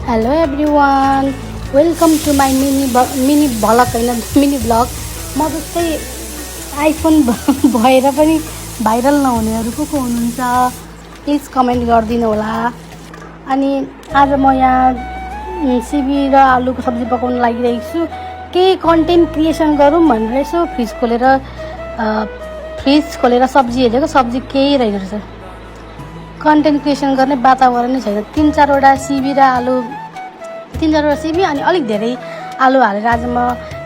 Hello everyone, welcome to my mini vlog होइन mini vlog. म जस्तै आइफोन भएर पनि भाइरल नहुनेहरू को हुनुहुन्छ प्लिज कमेन्ट गरिदिनु होला। अनि आज म यहाँ सिमी र आलुको सब्जी पकाउन लागिरहेको छु। केही कन्टेन्ट क्रिएसन गरौँ भनेर यसो फ्रिज खोलेर सब्जी हेरेको, सब्जी केही रहेछ। कन्टेन्ट क्रिएसन गर्ने वातावरण नै छैन। 3-4वटा सिमी अनि अलिक धेरै आलु हालेर आज म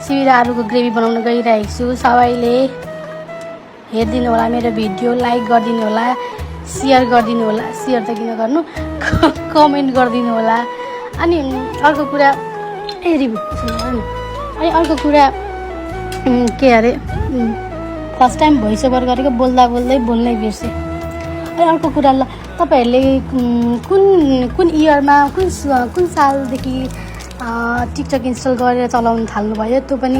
सिमी र आलुको ग्रेभी बनाउन गइरहेको छु। सबैले हेरिदिनु होला, मेरो भिडियो लाइक गरिदिनु होला, सेयर गरिदिनु होला। सेयर त किन गर्नु, कमेन्ट गरिदिनु होला। अनि अर्को कुरा अनि अर्को कुरा के अरे, फर्स्ट टाइम भोइस ओभर गरेको, बोल्नै बिर्सेँ। अनि अर्को कुरा, ल तपाईहरूले कुन इयरमा कुन सालदेखि टिकटक इन्स्टल गरेर चलाउन थाल्नुभयो त्यो पनि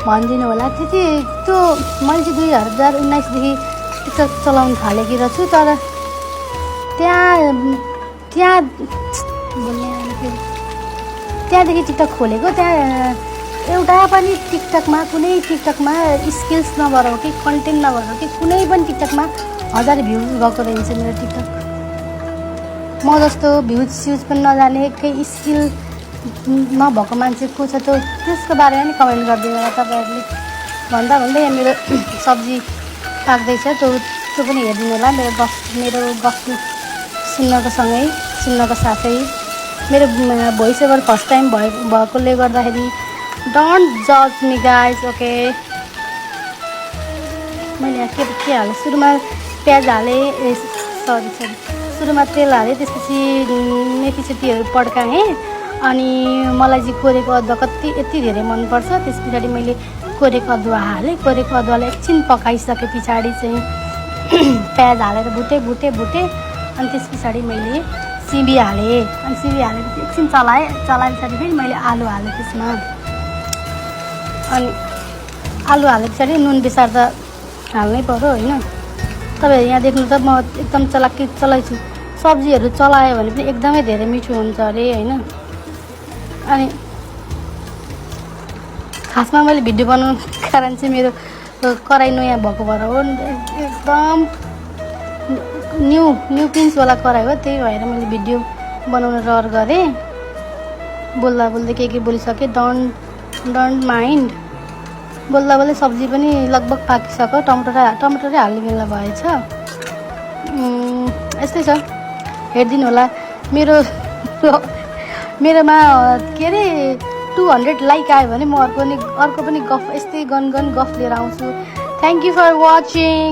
भनिदिनु होला। त्यो मैले चाहिँ 2019देखि टिकटक चलाउन थालेकी रहेछु। तर त्यहाँदेखि टिकटक खोलेको, त्यहाँ एउटा पनि कुनै टिकटकमा स्किल्स नभएर हो कि कन्टेन्ट नभएर हो कि कुनै पनि टिकटकमा 1000 भ्युज गएको रहेछ मेरो टिकटक। म जस्तो भ्युज पनि नजाने, केही स्किल नभएको मान्छे को छ त्यसको बारेमा नि कमेन्ट गरिदिनु होला तपाईँहरूले। भन्दा यहाँ मेरो सब्जी पाक्दैछ, त्यो पनि हेरिदिनु होला। मेरो गफ सुन्नको साथै मेरो भोइस ओभर फर्स्ट टाइम भएकोले गर्दाखेरि डोन्ट जज मी गाइज, ओके। मैले यहाँ के हालेँ, सुरुमा प्याज हालेँ, सुरुमा तेल हालेँ, त्यसपछि मेथीसेतीहरू पड्काएँ। अनि मलाई चाहिँ कोरेको अदुवा यति धेरै मनपर्छ। त्यस पछाडि मैले कोरेको अदुवा हालेँ। कोरेको अदुवालाई एकछिन पकाइसके पछाडि चाहिँ प्याज हालेर भुटेँ। अनि त्यस पछाडि मैले सिमी हालेँ। अनि सिमी हालेर एकछिन चलाएँ पछाडि फेरि मैले आलु हालेँ त्यसमा। अनि आलु हाले पछाडि नुन बेसार त हाल्नै पर्यो होइन। तपाईँहरू यहाँ देख्नु त म एकदम चलाइछु। सब्जीहरू चलायो भने पनि एकदमै धेरै मिठो हुन्छ अरे होइन। अनि खासमा मैले भिडियो बनाउनु कारण चाहिँ मेरो कराई नयाँ भएको भएर हो। एकदम न्यू प्रिन्सवाला कराई हो, त्यही भएर मैले भिडियो बनाउन रहर गरेँ। बोल्दै के बोलिसकेँ, डोन्ट माइन्ड। बोल्दै सब्जी पनि लगभग पाकिसक्यो। टमाटरै हाल्ने बेला भएछ। यस्तै छ, हेरिदिनु होला। मेरोमा के अरे 200 लाइक आयो भने म अर्को पनि गफ यस्तै गन गफ लिएर आउँछु। Thank you for watching.